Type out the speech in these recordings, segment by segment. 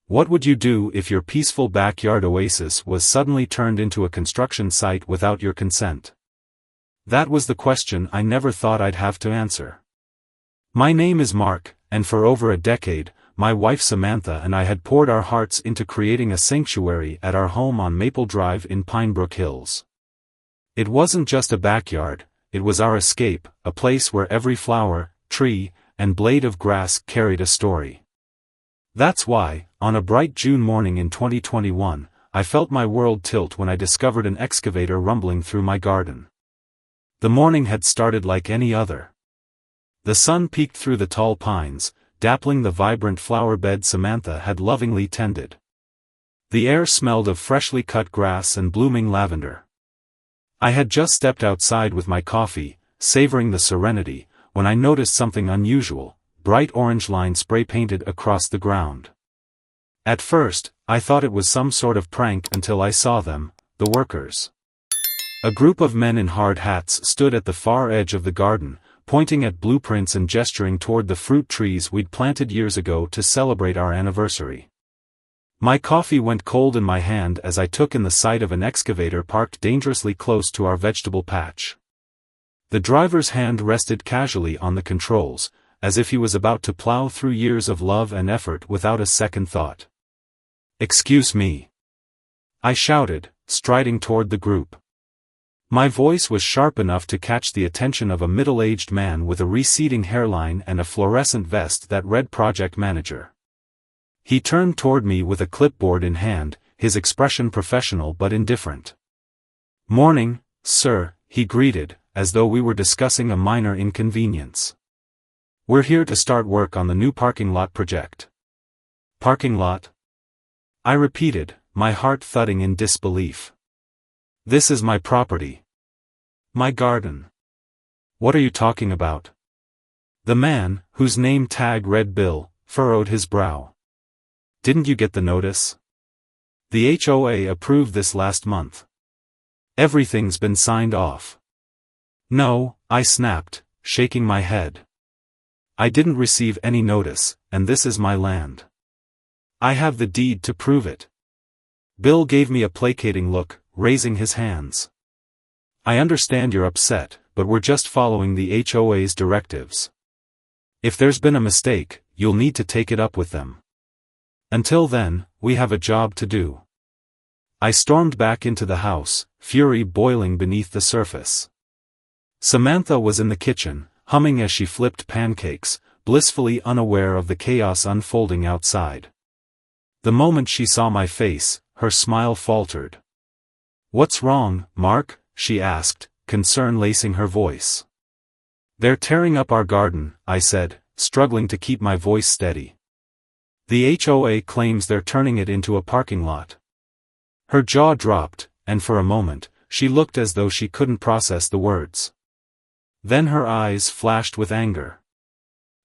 What would you do if your peaceful backyard oasis was suddenly turned into a construction site without your consent? That was the question I never thought I'd have to answer. My name is Mark, and for over a decade, my wife Samantha and I had poured our hearts into creating a sanctuary at our home on Maple Drive in Pinebrook Hills. It wasn't just a backyard, it was our escape, a place where every flower, tree, and blade of grass carried a story. That's why, on a bright June morning in 2021, I felt my world tilt when I discovered an excavator rumbling through my garden. The morning had started like any other. The sun peeked through the tall pines, dappling the vibrant flower bed Samantha had lovingly tended. The air smelled of freshly cut grass and blooming lavender. I had just stepped outside with my coffee, savoring the serenity, when I noticed something unusual: bright orange lines spray-painted across the ground. At first, I thought it was some sort of prank until I saw them, the workers. A group of men in hard hats stood at the far edge of the garden, pointing at blueprints and gesturing toward the fruit trees we'd planted years ago to celebrate our anniversary. My coffee went cold in my hand as I took in the sight of an excavator parked dangerously close to our vegetable patch. The driver's hand rested casually on the controls, as if he was about to plow through years of love and effort without a second thought. "Excuse me," I shouted, striding toward the group. My voice was sharp enough to catch the attention of a middle-aged man with a receding hairline and a fluorescent vest that read Project Manager. He turned toward me with a clipboard in hand, his expression professional but indifferent. "Morning, sir," he greeted, as though we were discussing a minor inconvenience. "We're here to start work on the new parking lot project." "Parking lot?" I repeated, my heart thudding in disbelief. "This is my property. My garden. What are you talking about?" The man, whose name tag read Bill, furrowed his brow. "Didn't you get the notice? The HOA approved this last month. Everything's been signed off." "No," I snapped, shaking my head. "I didn't receive any notice, and this is my land. I have the deed to prove it." Bill gave me a placating look, raising his hands. "I understand you're upset, but we're just following the HOA's directives. If there's been a mistake, you'll need to take it up with them. Until then, we have a job to do." I stormed back into the house, fury boiling beneath the surface. Samantha was in the kitchen, humming as she flipped pancakes, blissfully unaware of the chaos unfolding outside. The moment she saw my face, her smile faltered. "What's wrong, Mark?" she asked, concern lacing her voice. "They're tearing up our garden," I said, struggling to keep my voice steady. "The HOA claims they're turning it into a parking lot." Her jaw dropped, and for a moment, she looked as though she couldn't process the words. Then her eyes flashed with anger.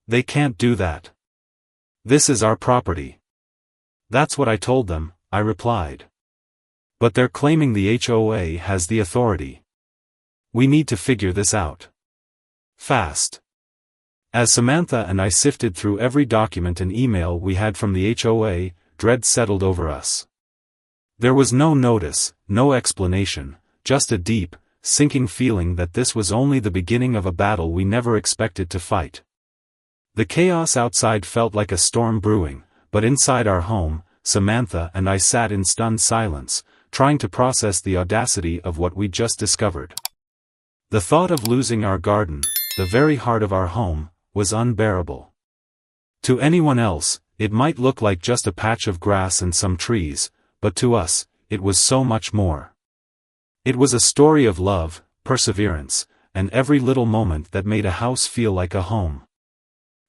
"They can't do that. This is our property." "That's what I told them," I replied. "But they're claiming the HOA has the authority. We need to figure this out. Fast." As Samantha and I sifted through every document and email we had from the HOA, dread settled over us. There was no notice, no explanation, just a deep, sinking feeling that this was only the beginning of a battle we never expected to fight. The chaos outside felt like a storm brewing, but inside our home, Samantha and I sat in stunned silence, trying to process the audacity of what we'd just discovered. The thought of losing our garden, the very heart of our home, was unbearable. To anyone else, it might look like just a patch of grass and some trees, but to us, it was so much more. It was a story of love, perseverance, and every little moment that made a house feel like a home.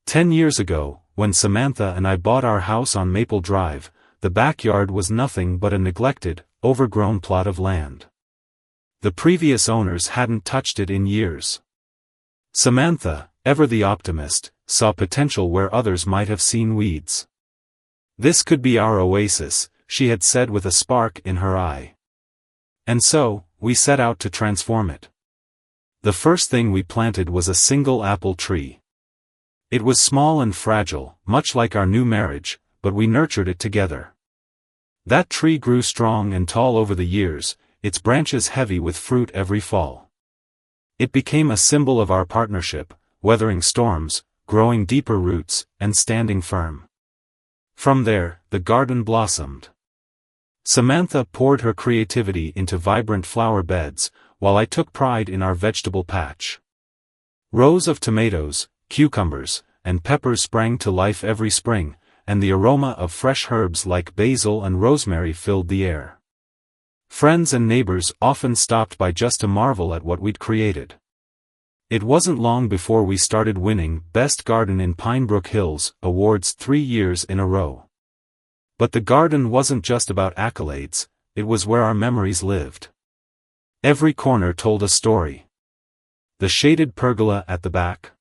10 years ago, when Samantha and I bought our house on Maple Drive, the backyard was nothing but a neglected, overgrown plot of land. The previous owners hadn't touched it in years. Samantha, ever the optimist, saw potential where others might have seen weeds. "This could be our oasis," she had said with a spark in her eye. And so, we set out to transform it. The first thing we planted was a single apple tree. It was small and fragile, much like our new marriage, but we nurtured it together. That tree grew strong and tall over the years, its branches heavy with fruit every fall. It became a symbol of our partnership, weathering storms, growing deeper roots, and standing firm. From there, the garden blossomed. Samantha poured her creativity into vibrant flower beds, while I took pride in our vegetable patch. Rows of tomatoes, cucumbers, and peppers sprang to life every spring, and the aroma of fresh herbs like basil and rosemary filled the air. Friends and neighbors often stopped by just to marvel at what we'd created. It wasn't long before we started winning Best Garden in Pinebrook Hills awards 3 years in a row. But the garden wasn't just about accolades, it was where our memories lived. Every corner told a story. The shaded pergola at the back.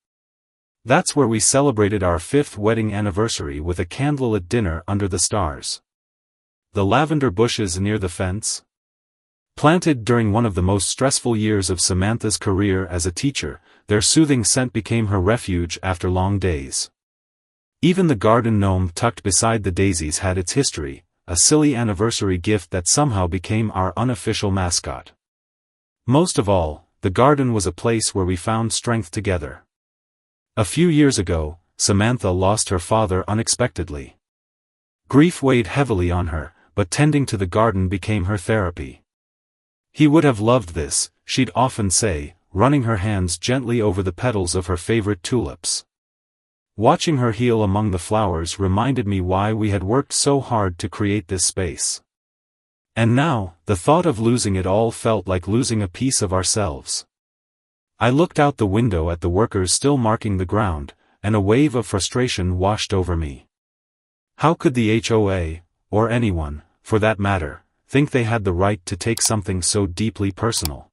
That's where we celebrated our 5th wedding anniversary with a candlelit dinner under the stars. The lavender bushes near the fence. Planted during one of the most stressful years of Samantha's career as a teacher, their soothing scent became her refuge after long days. Even the garden gnome tucked beside the daisies had its history, a silly anniversary gift that somehow became our unofficial mascot. Most of all, the garden was a place where we found strength together. A few years ago, Samantha lost her father unexpectedly. Grief weighed heavily on her, but tending to the garden became her therapy. He would have loved this, she'd often say, running her hands gently over the petals of her favorite tulips. Watching her heal among the flowers reminded me why we had worked so hard to create this space. And now, the thought of losing it all felt like losing a piece of ourselves. I looked out the window at the workers still marking the ground, and a wave of frustration washed over me. How could the HOA, or anyone, for that matter, think they had the right to take something so deeply personal?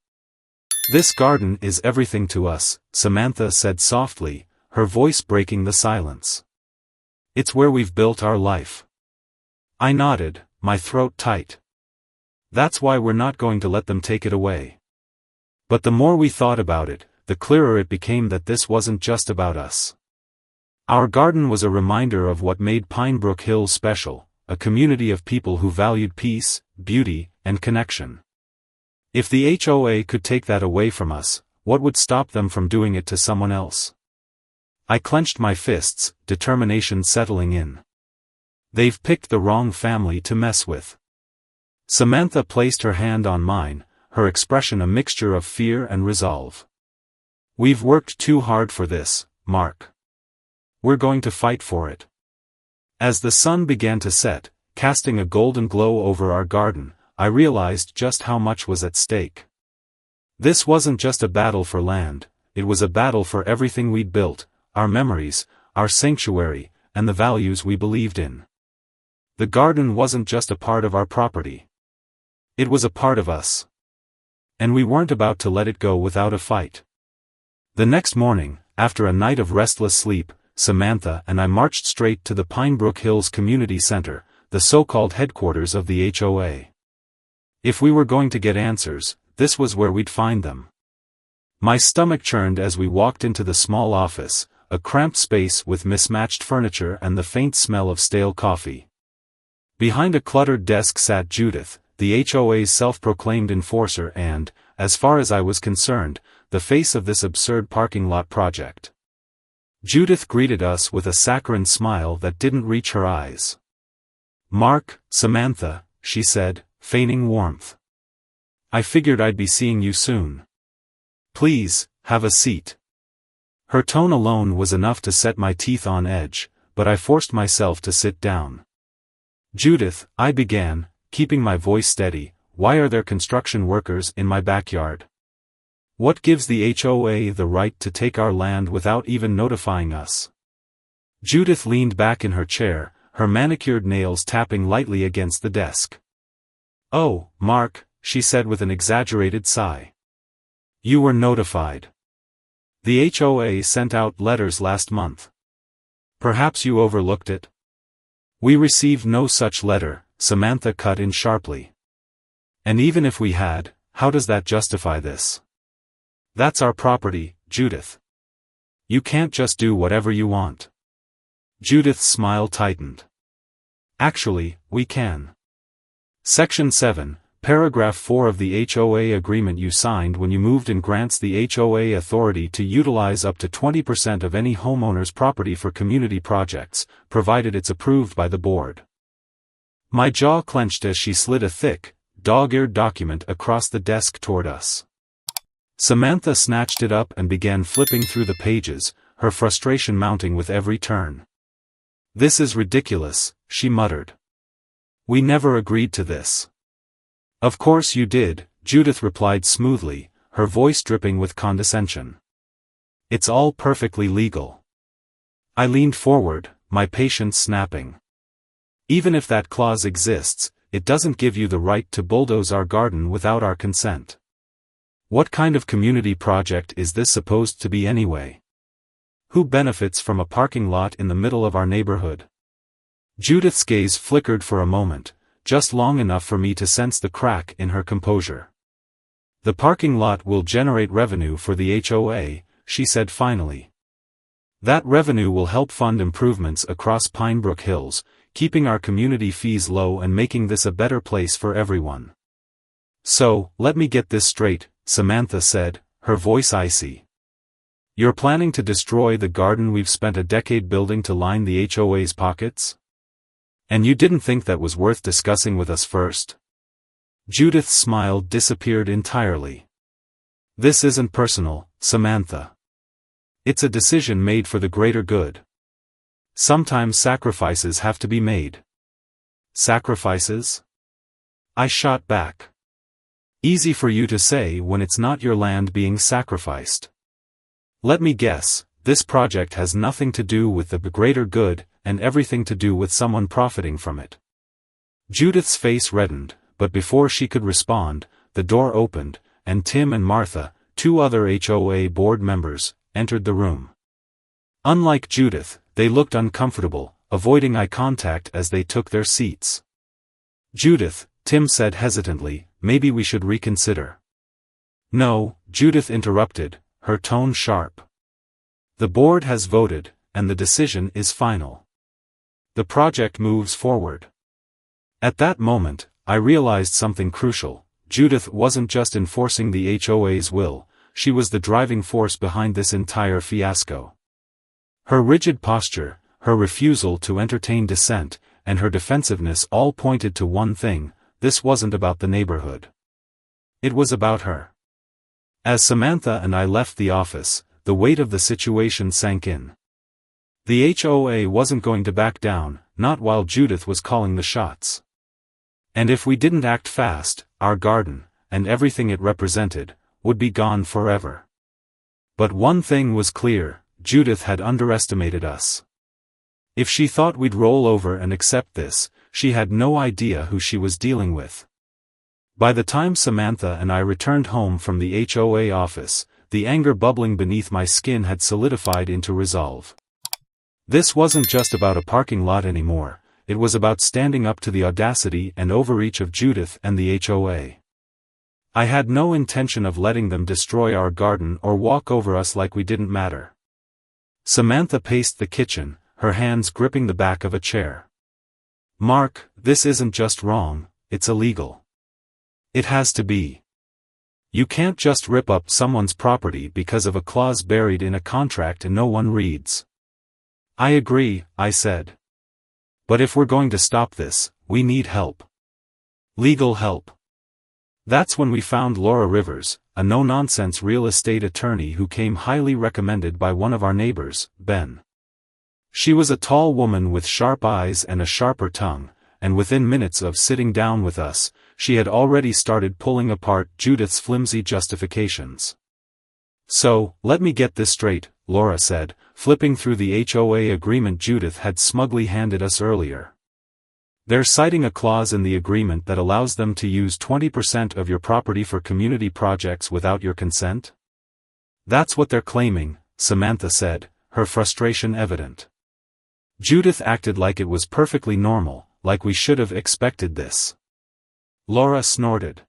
"This garden is everything to us," Samantha said softly, her voice breaking the silence. "It's where we've built our life." I nodded, my throat tight. That's why we're not going to let them take it away. But the more we thought about it, the clearer it became that this wasn't just about us. Our garden was a reminder of what made Pinebrook Hills special, a community of people who valued peace, beauty, and connection. If the HOA could take that away from us, what would stop them from doing it to someone else? I clenched my fists, determination settling in. They've picked the wrong family to mess with. Samantha placed her hand on mine, her expression a mixture of fear and resolve. "We've worked too hard for this, Mark. We're going to fight for it." As the sun began to set, casting a golden glow over our garden, I realized just how much was at stake. This wasn't just a battle for land, it was a battle for everything we'd built, our memories, our sanctuary, and the values we believed in. The garden wasn't just a part of our property. It was a part of us. And we weren't about to let it go without a fight. The next morning, after a night of restless sleep, Samantha and I marched straight to the Pinebrook Hills Community Center, the so-called headquarters of the HOA. If we were going to get answers, this was where we'd find them. My stomach churned as we walked into the small office, a cramped space with mismatched furniture and the faint smell of stale coffee. Behind a cluttered desk sat Judith, the HOA's self-proclaimed enforcer and, as far as I was concerned, the face of this absurd parking lot project. Judith greeted us with a saccharine smile that didn't reach her eyes. "Mark, Samantha," she said, feigning warmth. "I figured I'd be seeing you soon. Please, have a seat." Her tone alone was enough to set my teeth on edge, but I forced myself to sit down. "Judith," I began, keeping my voice steady, "why are there construction workers in my backyard? What gives the HOA the right to take our land without even notifying us?" Judith leaned back in her chair, her manicured nails tapping lightly against the desk. "Oh, Mark," she said with an exaggerated sigh. "You were notified. The HOA sent out letters last month. Perhaps you overlooked it?" "We received no such letter," Samantha cut in sharply. "And even if we had, how does that justify this? That's our property, Judith. You can't just do whatever you want." Judith's smile tightened. Actually, we can. Section 7, Paragraph 4 of the HOA agreement you signed when you moved in grants the HOA authority to utilize up to 20% of any homeowner's property for community projects, provided it's approved by the board. My jaw clenched as she slid a thick, dog-eared document across the desk toward us. Samantha snatched it up and began flipping through the pages, her frustration mounting with every turn. "This is ridiculous," she muttered. "We never agreed to this." "Of course you did," Judith replied smoothly, her voice dripping with condescension. "It's all perfectly legal." I leaned forward, my patience snapping. "Even if that clause exists, it doesn't give you the right to bulldoze our garden without our consent. What kind of community project is this supposed to be anyway? Who benefits from a parking lot in the middle of our neighborhood?" Judith's gaze flickered for a moment, just long enough for me to sense the crack in her composure. "The parking lot will generate revenue for the HOA," she said finally. "That revenue will help fund improvements across Pinebrook Hills, keeping our community fees low and making this a better place for everyone." "So, let me get this straight," Samantha said, her voice icy. "You're planning to destroy the garden we've spent a decade building to line the HOA's pockets? And you didn't think that was worth discussing with us first?" Judith's smile disappeared entirely. "This isn't personal, Samantha. It's a decision made for the greater good. Sometimes sacrifices have to be made." "Sacrifices?" I shot back. "Easy for you to say when it's not your land being sacrificed. Let me guess, this project has nothing to do with the greater good, and everything to do with someone profiting from it." Judith's face reddened, but before she could respond, the door opened, and Tim and Martha, two other HOA board members, entered the room. Unlike Judith, they looked uncomfortable, avoiding eye contact as they took their seats. "Judith," Tim said hesitantly, "maybe we should reconsider." "No," Judith interrupted, her tone sharp. "The board has voted, and the decision is final. The project moves forward." At that moment, I realized something crucial. Judith wasn't just enforcing the HOA's will, she was the driving force behind this entire fiasco. Her rigid posture, her refusal to entertain dissent, and her defensiveness all pointed to one thing: this wasn't about the neighborhood. It was about her. As Samantha and I left the office, the weight of the situation sank in. The HOA wasn't going to back down, not while Judith was calling the shots. And if we didn't act fast, our garden, and everything it represented, would be gone forever. But one thing was clear: Judith had underestimated us. If she thought we'd roll over and accept this, she had no idea who she was dealing with. By the time Samantha and I returned home from the HOA office, the anger bubbling beneath my skin had solidified into resolve. This wasn't just about a parking lot anymore, it was about standing up to the audacity and overreach of Judith and the HOA. I had no intention of letting them destroy our garden or walk over us like we didn't matter. Samantha paced the kitchen, her hands gripping the back of a chair. "Mark, this isn't just wrong, it's illegal. It has to be. You can't just rip up someone's property because of a clause buried in a contract no one reads." "I agree," I said. "But if we're going to stop this, we need help. Legal help." That's when we found Laura Rivers, a no-nonsense real estate attorney who came highly recommended by one of our neighbors, Ben. She was a tall woman with sharp eyes and a sharper tongue, and within minutes of sitting down with us, she had already started pulling apart Judith's flimsy justifications. "So, let me get this straight," Laura said, flipping through the HOA agreement Judith had smugly handed us earlier. "They're citing a clause in the agreement that allows them to use 20% of your property for community projects without your consent?" "That's what they're claiming," Samantha said, her frustration evident. Judith acted like it was perfectly normal, like we should have expected this. Laura snorted.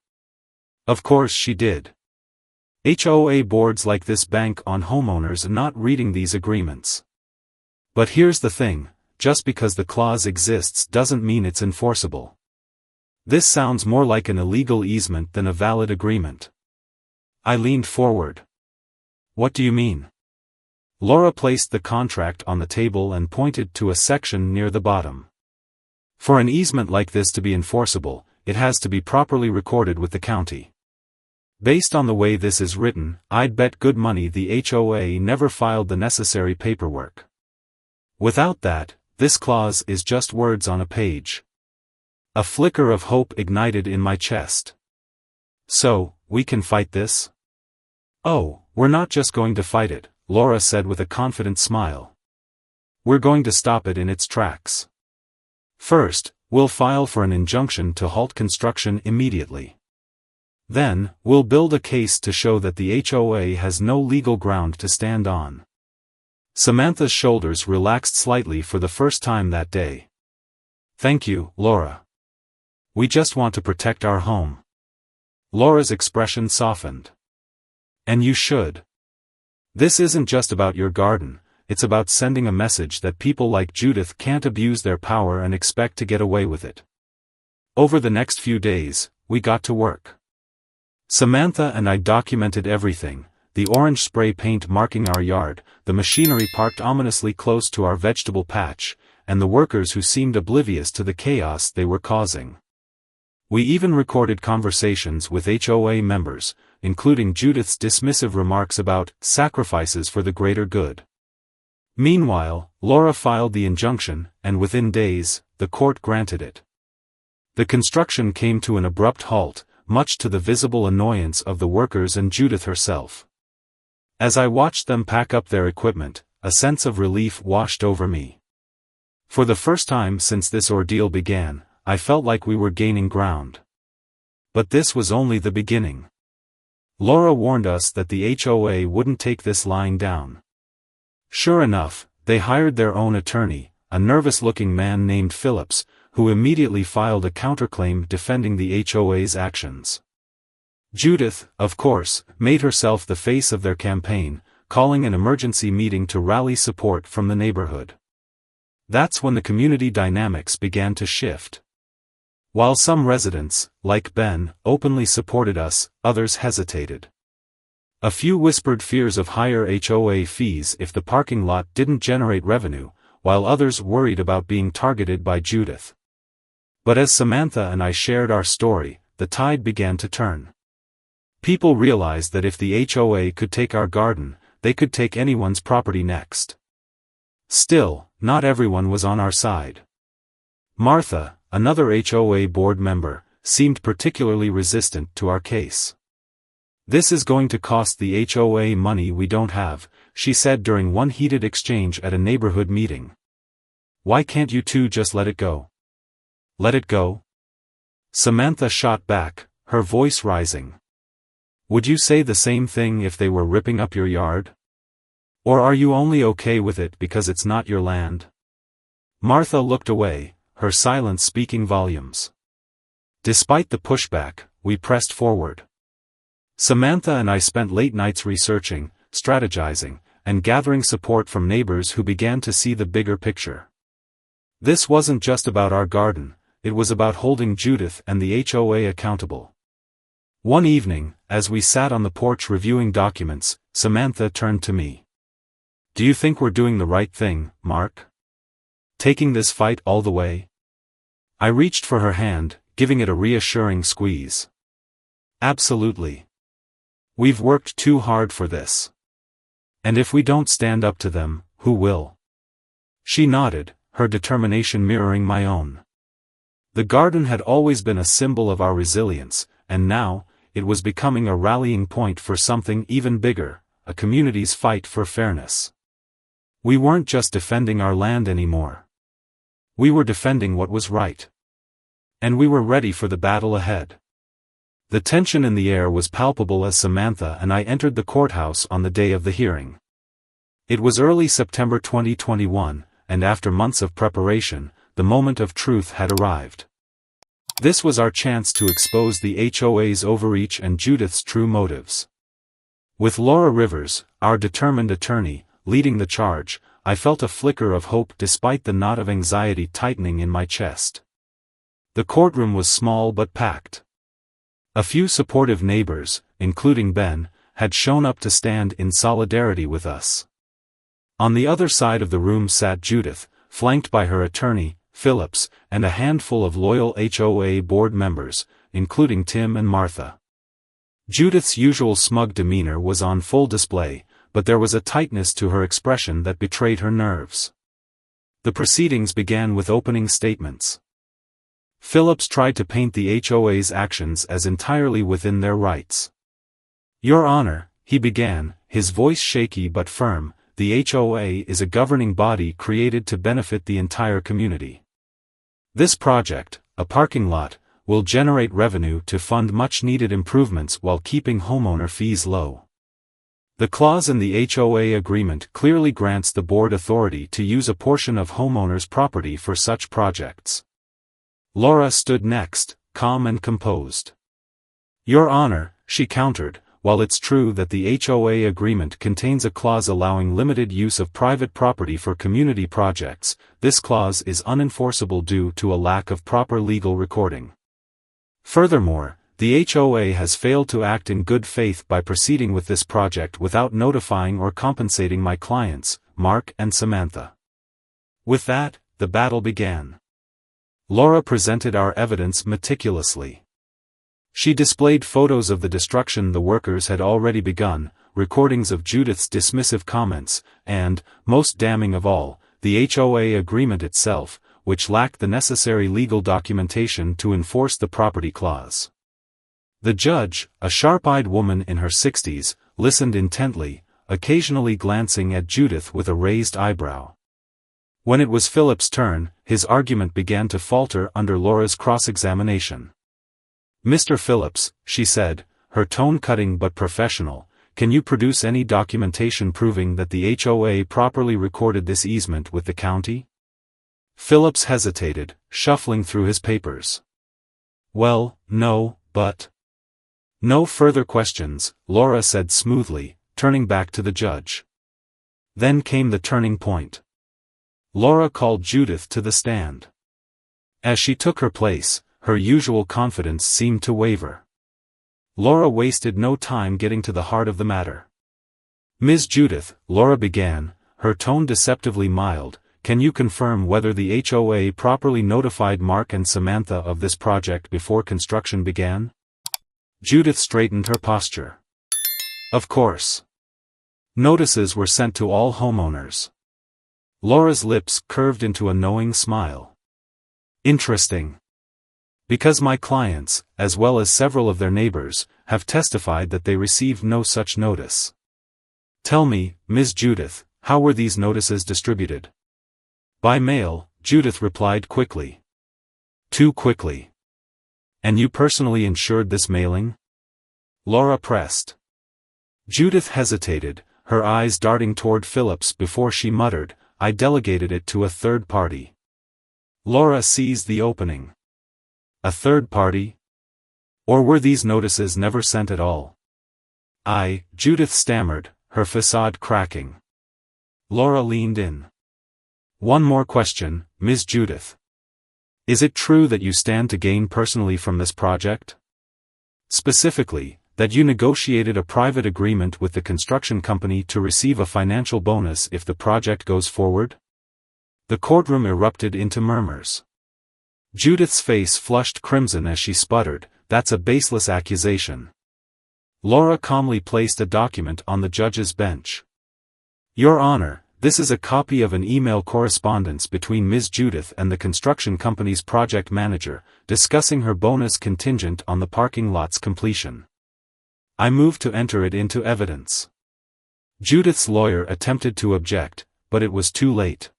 "Of course she did. HOA boards like this bank on homeowners not reading these agreements. But here's the thing," just because the clause exists doesn't mean it's enforceable. This sounds more like an illegal easement than a valid agreement. I leaned forward. What do you mean? Laura placed the contract on the table and pointed to a section near the bottom. For an easement like this to be enforceable, it has to be properly recorded with the county. Based on the way this is written, I'd bet good money the HOA never filed the necessary paperwork. Without that, this clause is just words on a page. A flicker of hope ignited in my chest. So, we can fight this? Oh, we're not just going to fight it, Laura said with a confident smile. We're going to stop it in its tracks. First, we'll file for an injunction to halt construction immediately. Then, we'll build a case to show that the HOA has no legal ground to stand on. Samantha's shoulders relaxed slightly for the first time that day. Thank you, Laura. We just want to protect our home. Laura's expression softened. And you should. This isn't just about your garden, it's about sending a message that people like Judith can't abuse their power and expect to get away with it. Over the next few days, we got to work. Samantha and I documented everything, the orange spray paint marking our yard, the machinery parked ominously close to our vegetable patch, and the workers who seemed oblivious to the chaos they were causing. We even recorded conversations with HOA members, including Judith's dismissive remarks about sacrifices for the greater good. Meanwhile, Laura filed the injunction, and within days, the court granted it. The construction came to an abrupt halt, much to the visible annoyance of the workers and Judith herself. As I watched them pack up their equipment, a sense of relief washed over me. For the first time since this ordeal began, I felt like we were gaining ground. But this was only the beginning. Laura warned us that the HOA wouldn't take this lying down. Sure enough, they hired their own attorney, a nervous-looking man named Phillips, who immediately filed a counterclaim defending the HOA's actions. Judith, of course, made herself the face of their campaign, calling an emergency meeting to rally support from the neighborhood. That's when the community dynamics began to shift. While some residents, like Ben, openly supported us, others hesitated. A few whispered fears of higher HOA fees if the parking lot didn't generate revenue, while others worried about being targeted by Judith. But as Samantha and I shared our story, the tide began to turn. People realized that if the HOA could take our garden, they could take anyone's property next. Still, not everyone was on our side. Martha, another HOA board member, seemed particularly resistant to our case. This is going to cost the HOA money we don't have, she said during one heated exchange at a neighborhood meeting. Why can't you two just let it go? Let it go? Samantha shot back, her voice rising. Would you say the same thing if they were ripping up your yard? Or are you only okay with it because it's not your land? Martha looked away, her silence speaking volumes. Despite the pushback, we pressed forward. Samantha and I spent late nights researching, strategizing, and gathering support from neighbors who began to see the bigger picture. This wasn't just about our garden, it was about holding Judith and the HOA accountable. One evening, as we sat on the porch reviewing documents, Samantha turned to me. Do you think we're doing the right thing, Mark? Taking this fight all the way? I reached for her hand, giving it a reassuring squeeze. Absolutely. We've worked too hard for this. And if we don't stand up to them, who will? She nodded, her determination mirroring my own. The garden had always been a symbol of our resilience, and now, it was becoming a rallying point for something even bigger, a community's fight for fairness. We weren't just defending our land anymore. We were defending what was right. And we were ready for the battle ahead. The tension in the air was palpable as Samantha and I entered the courthouse on the day of the hearing. It was early September 2021, and after months of preparation, the moment of truth had arrived. This was our chance to expose the HOA's overreach and Judith's true motives. With Laura Rivers, our determined attorney, leading the charge, I felt a flicker of hope despite the knot of anxiety tightening in my chest. The courtroom was small but packed. A few supportive neighbors, including Ben, had shown up to stand in solidarity with us. On the other side of the room sat Judith, flanked by her attorney, Phillips, and a handful of loyal HOA board members, including Tim and Martha. Judith's usual smug demeanor was on full display, but there was a tightness to her expression that betrayed her nerves. The proceedings began with opening statements. Phillips tried to paint the HOA's actions as entirely within their rights. "Your Honor," he began, his voice shaky but firm, "the HOA is a governing body created to benefit the entire community. This project, a parking lot, will generate revenue to fund much-needed improvements while keeping homeowner fees low. The clause in the HOA agreement clearly grants the board authority to use a portion of homeowners' property for such projects." Laura stood next, calm and composed. "Your Honor," she countered, "while it's true that the HOA agreement contains a clause allowing limited use of private property for community projects, this clause is unenforceable due to a lack of proper legal recording. Furthermore, the HOA has failed to act in good faith by proceeding with this project without notifying or compensating my clients, Mark and Samantha." With that, the battle began. Laura presented our evidence meticulously. She displayed photos of the destruction the workers had already begun, recordings of Judith's dismissive comments, and, most damning of all, the HOA agreement itself, which lacked the necessary legal documentation to enforce the property clause. The judge, a sharp-eyed woman in her 60s, listened intently, occasionally glancing at Judith with a raised eyebrow. When it was Philip's turn, his argument began to falter under Laura's cross-examination. "Mr. Phillips," she said, her tone cutting but professional, "can you produce any documentation proving that the HOA properly recorded this easement with the county?" Phillips hesitated, shuffling through his papers. "Well, no, but—" "No further questions," Laura said smoothly, turning back to the judge. Then came the turning point. Laura called Judith to the stand. As she took her place, her usual confidence seemed to waver. Laura wasted no time getting to the heart of the matter. "Ms. Judith," Laura began, her tone deceptively mild, "can you confirm whether the HOA properly notified Mark and Samantha of this project before construction began?" Judith straightened her posture. "Of course. Notices were sent to all homeowners." Laura's lips curved into a knowing smile. "Interesting. Because my clients, as well as several of their neighbors, have testified that they received no such notice. Tell me, Ms. Judith, how were these notices distributed?" "By mail," Judith replied quickly. "Too quickly. And you personally ensured this mailing?" Laura pressed. Judith hesitated, her eyes darting toward Phillips before she muttered, "I delegated it to a third party." Laura seized the opening. A third party? Or were these notices never sent at all? Judith stammered, her facade cracking. Laura leaned in. "One more question, Ms. Judith. Is it true that you stand to gain personally from this project? Specifically, that you negotiated a private agreement with the construction company to receive a financial bonus if the project goes forward?" The courtroom erupted into murmurs. Judith's face flushed crimson as she sputtered, "That's a baseless accusation." Laura calmly placed a document on the judge's bench. "Your Honor, this is a copy of an email correspondence between Ms. Judith and the construction company's project manager, discussing her bonus contingent on the parking lot's completion. I move to enter it into evidence." Judith's lawyer attempted to object, but it was too late.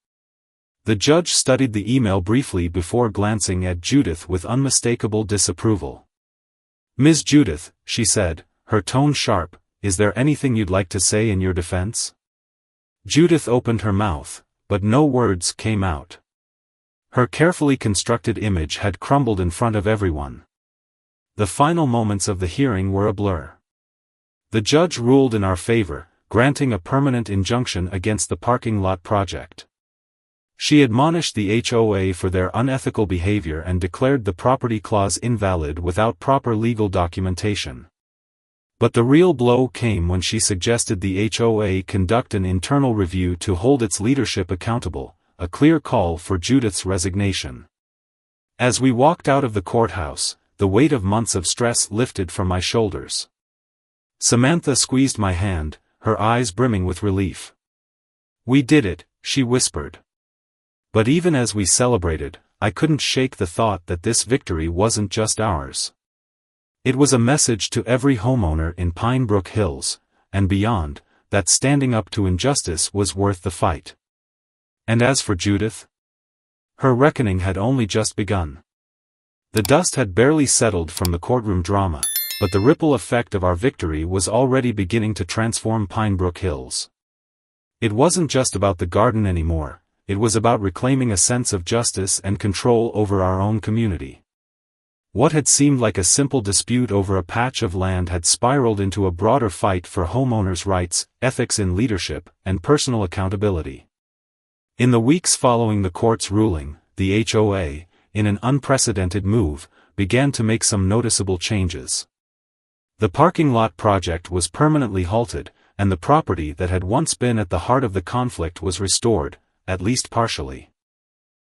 The judge studied the email briefly before glancing at Judith with unmistakable disapproval. "Ms. Judith," she said, her tone sharp, "is there anything you'd like to say in your defense?" Judith opened her mouth, but no words came out. Her carefully constructed image had crumbled in front of everyone. The final moments of the hearing were a blur. The judge ruled in our favor, granting a permanent injunction against the parking lot project. She admonished the HOA for their unethical behavior and declared the property clause invalid without proper legal documentation. But the real blow came when she suggested the HOA conduct an internal review to hold its leadership accountable, a clear call for Judith's resignation. As we walked out of the courthouse, the weight of months of stress lifted from my shoulders. Samantha squeezed my hand, her eyes brimming with relief. "We did it," she whispered. But even as we celebrated, I couldn't shake the thought that this victory wasn't just ours. It was a message to every homeowner in Pine Brook Hills, and beyond, that standing up to injustice was worth the fight. And as for Judith, her reckoning had only just begun. The dust had barely settled from the courtroom drama, but the ripple effect of our victory was already beginning to transform Pine Brook Hills. It wasn't just about the garden anymore, it was about reclaiming a sense of justice and control over our own community. What had seemed like a simple dispute over a patch of land had spiraled into a broader fight for homeowners' rights, ethics in leadership, and personal accountability. In the weeks following the court's ruling, the HOA, in an unprecedented move, began to make some noticeable changes. The parking lot project was permanently halted, and the property that had once been at the heart of the conflict was restored, at least partially.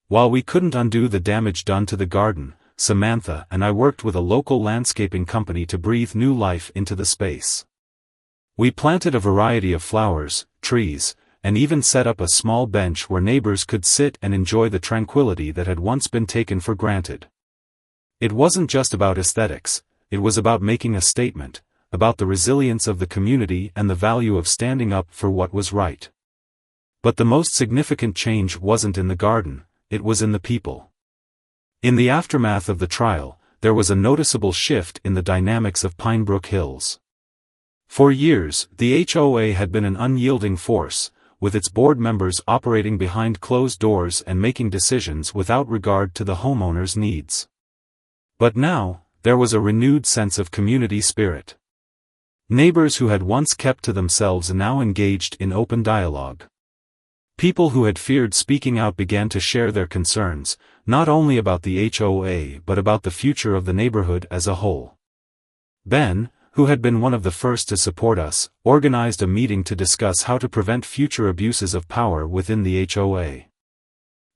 While we couldn't undo the damage done to the garden, Samantha and I worked with a local landscaping company to breathe new life into the space. We planted a variety of flowers, trees, and even set up a small bench where neighbors could sit and enjoy the tranquility that had once been taken for granted. It wasn't just about aesthetics, it was about making a statement, about the resilience of the community and the value of standing up for what was right. But the most significant change wasn't in the garden, it was in the people. In the aftermath of the trial, there was a noticeable shift in the dynamics of Pine Brook Hills. For years, the HOA had been an unyielding force, with its board members operating behind closed doors and making decisions without regard to the homeowners' needs. But now, there was a renewed sense of community spirit. Neighbors who had once kept to themselves now engaged in open dialogue. People who had feared speaking out began to share their concerns, not only about the HOA but about the future of the neighborhood as a whole. Ben, who had been one of the first to support us, organized a meeting to discuss how to prevent future abuses of power within the HOA.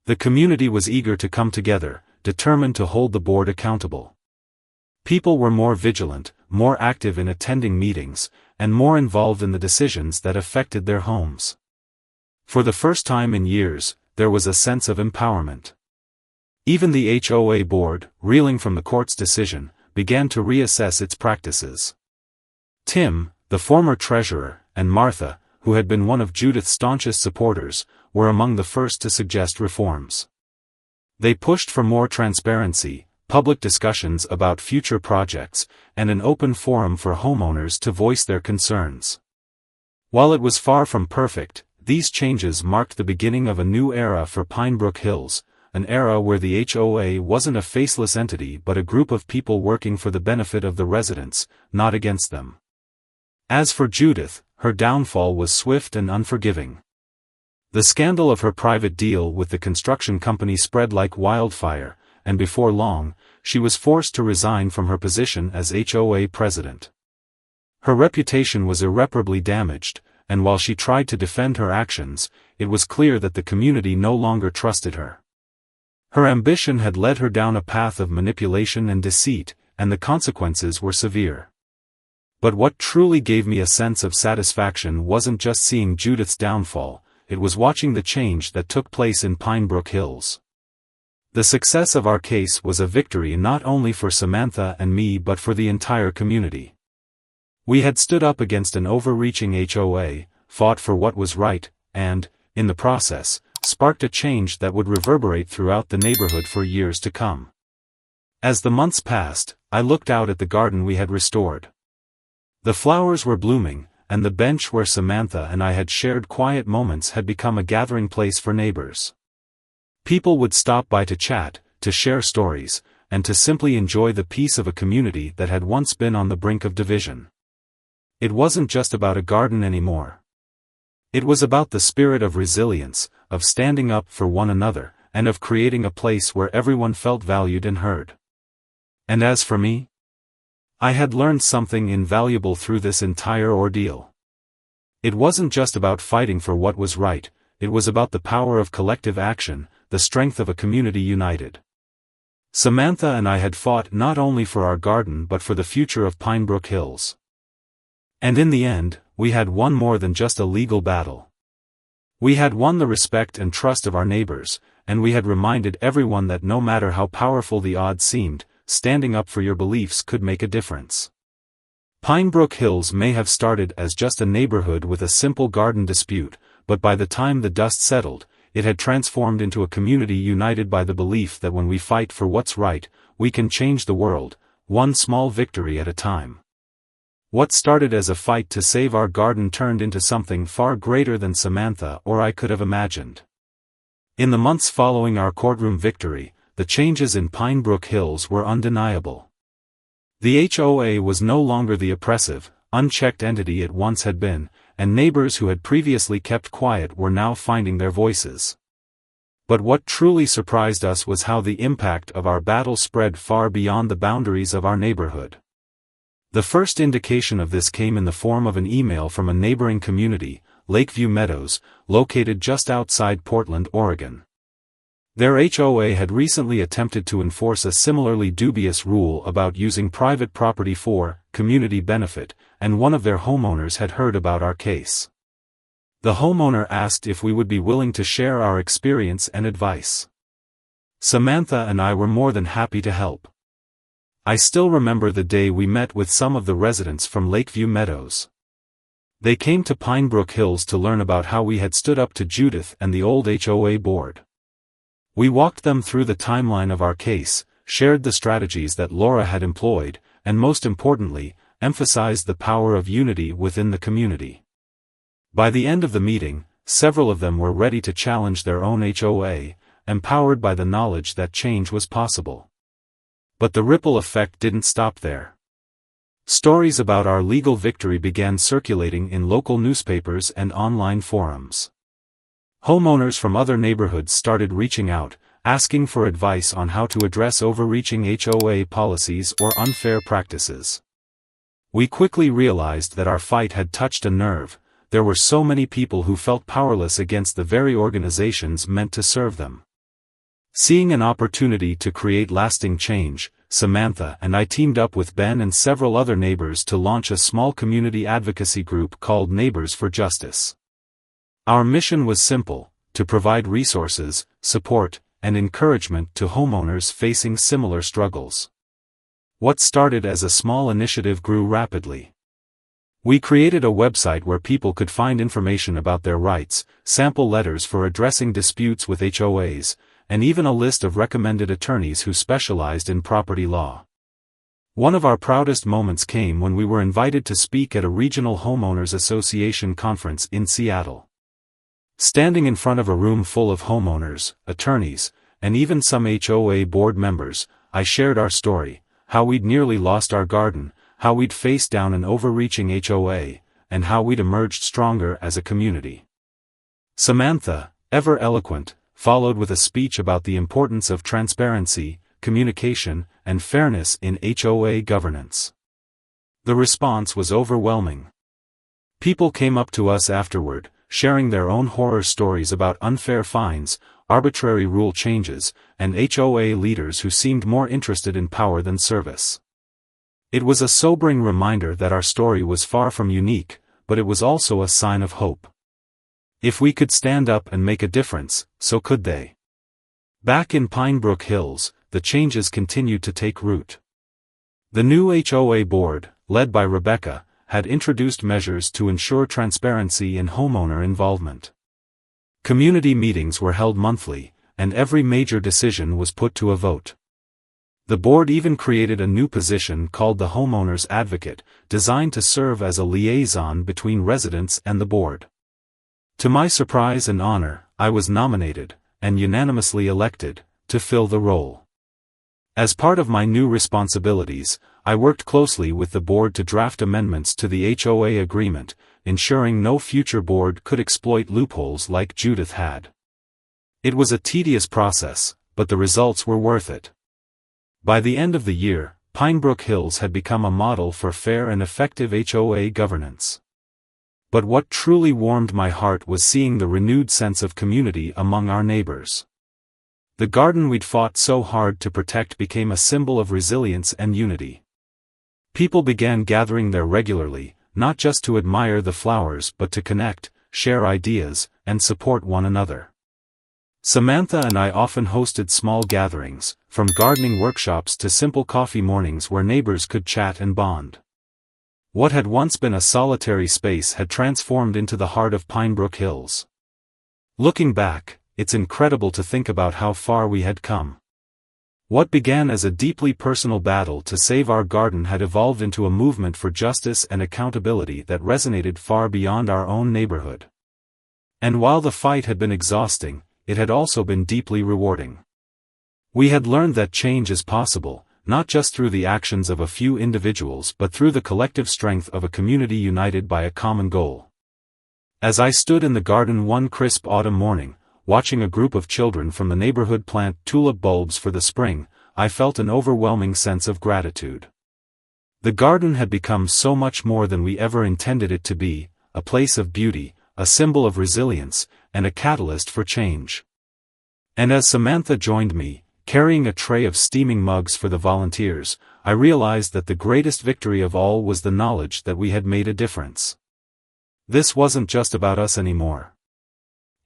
The community was eager to come together, determined to hold the board accountable. People were more vigilant, more active in attending meetings, and more involved in the decisions that affected their homes. For the first time in years, there was a sense of empowerment. Even the HOA board, reeling from the court's decision, began to reassess its practices. Tim, the former treasurer, and Martha, who had been one of Judith's staunchest supporters, were among the first to suggest reforms. They pushed for more transparency, public discussions about future projects, and an open forum for homeowners to voice their concerns. While it was far from perfect, these changes marked the beginning of a new era for Pine Brook Hills, an era where the HOA wasn't a faceless entity but a group of people working for the benefit of the residents, not against them. As for Judith, her downfall was swift and unforgiving. The scandal of her private deal with the construction company spread like wildfire, and before long, she was forced to resign from her position as HOA president. Her reputation was irreparably damaged, and while she tried to defend her actions, it was clear that the community no longer trusted her. Her ambition had led her down a path of manipulation and deceit, and the consequences were severe. But what truly gave me a sense of satisfaction wasn't just seeing Judith's downfall, it was watching the change that took place in Pine Brook Hills. The success of our case was a victory not only for Samantha and me but for the entire community. We had stood up against an overreaching HOA, fought for what was right, and, in the process, sparked a change that would reverberate throughout the neighborhood for years to come. As the months passed, I looked out at the garden we had restored. The flowers were blooming, and the bench where Samantha and I had shared quiet moments had become a gathering place for neighbors. People would stop by to chat, to share stories, and to simply enjoy the peace of a community that had once been on the brink of division. It wasn't just about a garden anymore, It was about the spirit of resilience, of standing up for one another, and of creating a place where everyone felt valued and heard. And as for me, I had learned something invaluable through this entire ordeal. It wasn't just about fighting for what was right, it was about the power of collective action, the strength of a community united. Samantha and I had fought not only for our garden but for the future of Pinebrook Hills. And in the end, we had won more than just a legal battle. We had won the respect and trust of our neighbors, and we had reminded everyone that no matter how powerful the odds seemed, standing up for your beliefs could make a difference. Pinebrook Hills may have started as just a neighborhood with a simple garden dispute, but by the time the dust settled, it had transformed into a community united by the belief that when we fight for what's right, we can change the world, one small victory at a time. What started as a fight to save our garden turned into something far greater than Samantha or I could have imagined. In the months following our courtroom victory, the changes in Pinebrook Hills were undeniable. The HOA was no longer the oppressive, unchecked entity it once had been, and neighbors who had previously kept quiet were now finding their voices. But what truly surprised us was how the impact of our battle spread far beyond the boundaries of our neighborhood. The first indication of this came in the form of an email from a neighboring community, Lakeview Meadows, located just outside Portland, Oregon. Their HOA had recently attempted to enforce a similarly dubious rule about using private property for community benefit, and one of their homeowners had heard about our case. The homeowner asked if we would be willing to share our experience and advice. Samantha and I were more than happy to help. I still remember the day we met with some of the residents from Lakeview Meadows. They came to Pinebrook Hills to learn about how we had stood up to Judith and the old HOA board. We walked them through the timeline of our case, shared the strategies that Laura had employed, and most importantly, emphasized the power of unity within the community. By the end of the meeting, several of them were ready to challenge their own HOA, empowered by the knowledge that change was possible. But the ripple effect didn't stop there. Stories about our legal victory began circulating in local newspapers and online forums. Homeowners from other neighborhoods started reaching out, asking for advice on how to address overreaching HOA policies or unfair practices. We quickly realized that our fight had touched a nerve. There were so many people who felt powerless against the very organizations meant to serve them. Seeing an opportunity to create lasting change, Samantha and I teamed up with Ben and several other neighbors to launch a small community advocacy group called Neighbors for Justice. Our mission was simple: to provide resources, support, and encouragement to homeowners facing similar struggles. What started as a small initiative grew rapidly. We created a website where people could find information about their rights, sample letters for addressing disputes with HOAs, and even a list of recommended attorneys who specialized in property law. One of our proudest moments came when we were invited to speak at a regional homeowners association conference in Seattle. Standing in front of a room full of homeowners, attorneys, and even some HOA board members, I shared our story, how we'd nearly lost our garden, how we'd faced down an overreaching HOA, and how we'd emerged stronger as a community. Samantha, ever eloquent, followed with a speech about the importance of transparency, communication, and fairness in HOA governance. The response was overwhelming. People came up to us afterward, sharing their own horror stories about unfair fines, arbitrary rule changes, and HOA leaders who seemed more interested in power than service. It was a sobering reminder that our story was far from unique, but it was also a sign of hope. If we could stand up and make a difference, so could they. Back in Pinebrook Hills, the changes continued to take root. The new HOA board, led by Rebecca, had introduced measures to ensure transparency and homeowner involvement. Community meetings were held monthly, and every major decision was put to a vote. The board even created a new position called the Homeowner's Advocate, designed to serve as a liaison between residents and the board. To my surprise and honor, I was nominated, and unanimously elected, to fill the role. As part of my new responsibilities, I worked closely with the board to draft amendments to the HOA agreement, ensuring no future board could exploit loopholes like Judith had. It was a tedious process, but the results were worth it. By the end of the year, Pinebrook Hills had become a model for fair and effective HOA governance. But what truly warmed my heart was seeing the renewed sense of community among our neighbors. The garden we'd fought so hard to protect became a symbol of resilience and unity. People began gathering there regularly, not just to admire the flowers but to connect, share ideas, and support one another. Samantha and I often hosted small gatherings, from gardening workshops to simple coffee mornings where neighbors could chat and bond. What had once been a solitary space had transformed into the heart of Pinebrook Hills. Looking back, it's incredible to think about how far we had come. What began as a deeply personal battle to save our garden had evolved into a movement for justice and accountability that resonated far beyond our own neighborhood. And while the fight had been exhausting, it had also been deeply rewarding. We had learned that change is possible, not just through the actions of a few individuals but through the collective strength of a community united by a common goal. As I stood in the garden one crisp autumn morning, watching a group of children from the neighborhood plant tulip bulbs for the spring, I felt an overwhelming sense of gratitude. The garden had become so much more than we ever intended it to be, a place of beauty, a symbol of resilience, and a catalyst for change. And as Samantha joined me, carrying a tray of steaming mugs for the volunteers, I realized that the greatest victory of all was the knowledge that we had made a difference. This wasn't just about us anymore.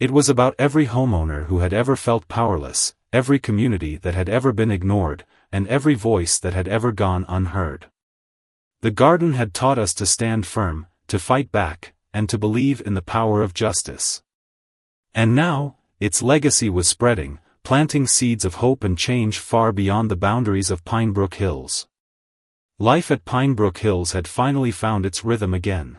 It was about every homeowner who had ever felt powerless, every community that had ever been ignored, and every voice that had ever gone unheard. The garden had taught us to stand firm, to fight back, and to believe in the power of justice. And now, its legacy was spreading, planting seeds of hope and change far beyond the boundaries of Pinebrook Hills. Life at Pinebrook Hills had finally found its rhythm again.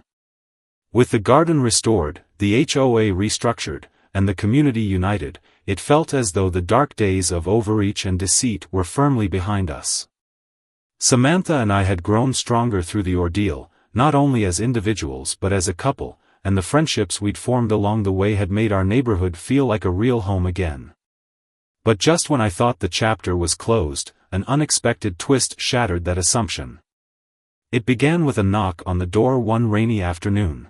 With the garden restored, the HOA restructured, and the community united, it felt as though the dark days of overreach and deceit were firmly behind us. Samantha and I had grown stronger through the ordeal, not only as individuals but as a couple, and the friendships we'd formed along the way had made our neighborhood feel like a real home again. But just when I thought the chapter was closed, an unexpected twist shattered that assumption. It began with a knock on the door one rainy afternoon.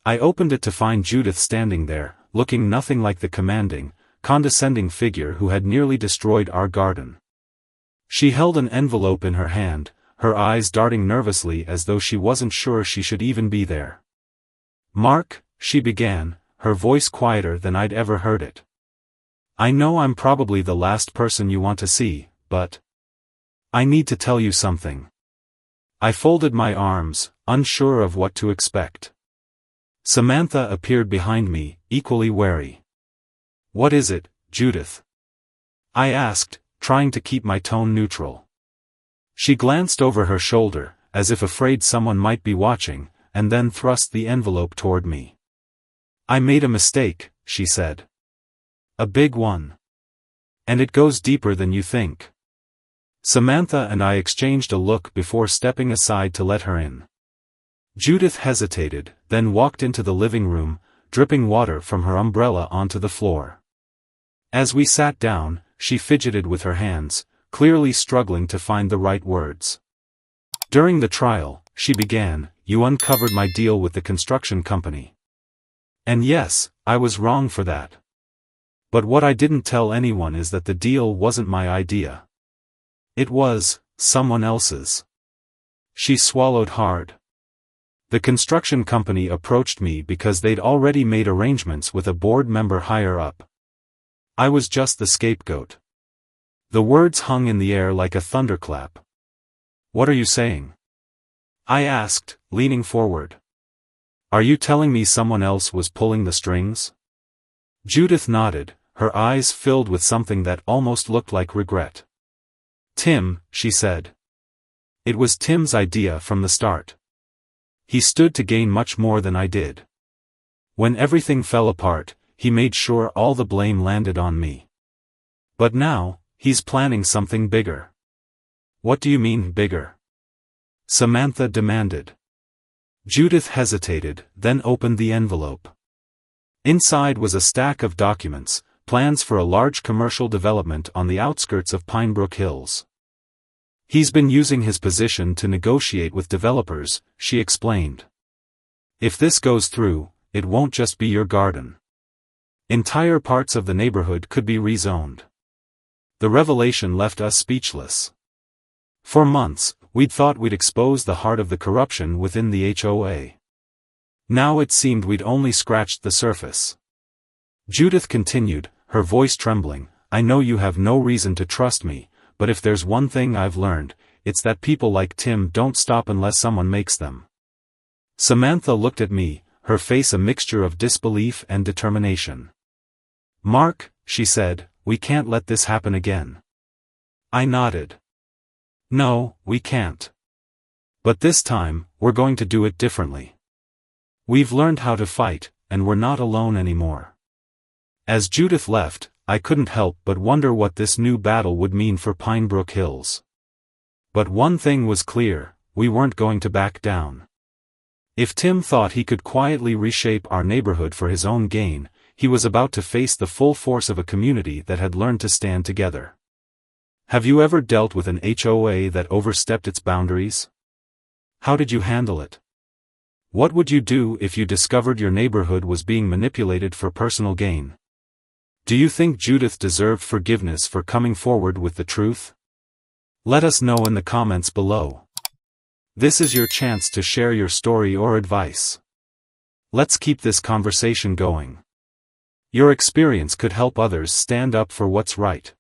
I opened it to find Judith standing there, looking nothing like the commanding, condescending figure who had nearly destroyed our garden. She held an envelope in her hand, her eyes darting nervously as though she wasn't sure she should even be there. "Mark," she began, her voice quieter than I'd ever heard it. "I know I'm probably the last person you want to see, but I need to tell you something." I folded my arms, unsure of what to expect. Samantha appeared behind me, equally wary. "What is it, Judith?" I asked, trying to keep my tone neutral. She glanced over her shoulder, as if afraid someone might be watching, and then thrust the envelope toward me. "I made a mistake," she said. "A big one. And it goes deeper than you think." Samantha and I exchanged a look before stepping aside to let her in. Judith hesitated, then walked into the living room, dripping water from her umbrella onto the floor. As we sat down, she fidgeted with her hands, clearly struggling to find the right words. "During the trial," she began, "you uncovered my deal with the construction company. And yes, I was wrong for that. But what I didn't tell anyone is that the deal wasn't my idea. It was someone else's." She swallowed hard. "The construction company approached me because they'd already made arrangements with a board member higher up. I was just the scapegoat." The words hung in the air like a thunderclap. "What are you saying?" I asked, leaning forward. "Are you telling me someone else was pulling the strings?" Judith nodded, her eyes filled with something that almost looked like regret. "Tim," she said. "It was Tim's idea from the start. He stood to gain much more than I did. When everything fell apart, he made sure all the blame landed on me. But now, he's planning something bigger." "What do you mean, bigger?" Samantha demanded. Judith hesitated, then opened the envelope. Inside was a stack of documents, plans for a large commercial development on the outskirts of Pinebrook Hills. He's been using his position to negotiate with developers, she explained. If this goes through, it won't just be your garden. Entire parts of the neighborhood could be rezoned. The revelation left us speechless. For months, we'd thought we'd expose the heart of the corruption within the HOA. Now it seemed we'd only scratched the surface. Judith continued, her voice trembling, I know you have no reason to trust me, but if there's one thing I've learned, it's that people like Tim don't stop unless someone makes them. Samantha looked at me, her face a mixture of disbelief and determination. Mark, she said, we can't let this happen again. I nodded. No, we can't. But this time, we're going to do it differently. We've learned how to fight, and we're not alone anymore. As Judith left, I couldn't help but wonder what this new battle would mean for Pinebrook Hills. But one thing was clear, we weren't going to back down. If Tim thought he could quietly reshape our neighborhood for his own gain, he was about to face the full force of a community that had learned to stand together. Have you ever dealt with an HOA that overstepped its boundaries? How did you handle it? What would you do if you discovered your neighborhood was being manipulated for personal gain? Do you think Judith deserved forgiveness for coming forward with the truth? Let us know in the comments below. This is your chance to share your story or advice. Let's keep this conversation going. Your experience could help others stand up for what's right.